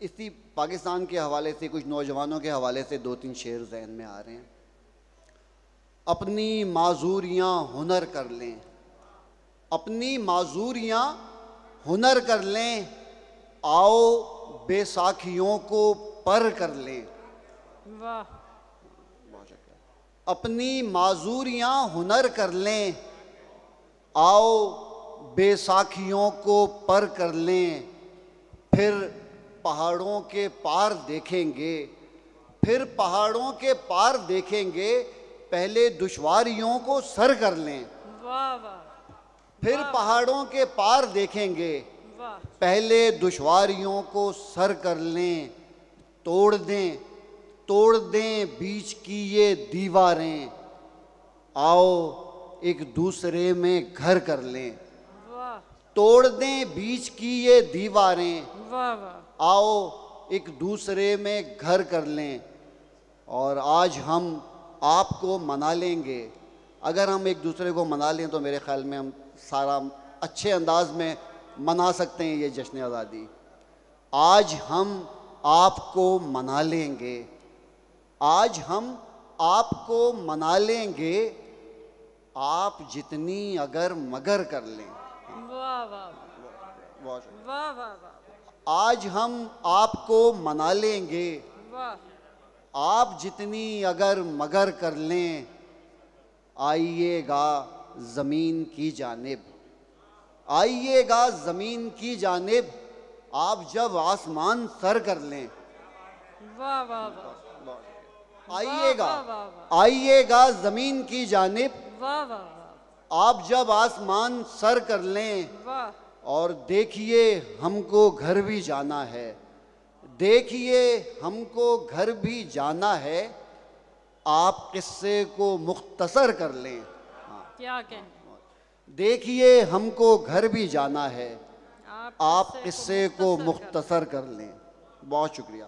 इसी पाकिस्तान के हवाले से, कुछ नौजवानों के हवाले से दो तीन शेर जहन में आ रहे हैं। अपनी माजूरियाँ हुनर कर लें, अपनी माजूरियाँ हुनर कर लें, आओ बेसाखियों को पर कर लें। वाह। अपनी माजूरियाँ हुनर कर लें, आओ बेसाखियों को पर कर लें। फिर पहाड़ों के पार देखेंगे, फिर पहाड़ों के पार देखेंगे, पहले दुश्वारियों को सर कर लें। वाह वाह। फिर पहाड़ों के पार देखेंगे, वाह। पहले दुश्वारियों को सर कर लें। तोड़ दें, तोड़ दें बीच की ये दीवारें, आओ एक दूसरे में घर कर लें। वाह। तोड़ दें बीच की ये दीवारें, वाह वाह। आओ एक दूसरे में घर कर लें। और आज हम आपको मना लेंगे। अगर हम एक दूसरे को मना लें तो मेरे ख्याल में हम सारा अच्छे अंदाज में मना सकते हैं ये जश्न आज़ादी। आज हम आपको मना लेंगे, आज हम आपको मना लेंगे, आप जितनी अगर मगर कर लें। वाह वाह बहुत वाह वाह वाह। आज हम आपको मना लेंगे, वाह। आप जितनी अगर मगर कर लें, आइएगा ज़मीन की जानिब, आइएगा ज़मीन की जानिब, आप जब आसमान सर कर लें। वाह वाह वाह। आइएगा, वाह वाह वाह। आइएगा ज़मीन की जानिब, वाह वाह वाह। आप जब आसमान सर कर लें। वाह। और देखिए हमको घर भी जाना है, देखिए हमको घर भी जाना है, आप किस्से को मुख्तसर कर लें। क्या कहने। देखिए हमको घर भी जाना है, आप किस्से किस्से को मुख्तसर कर लें। बहुत शुक्रिया।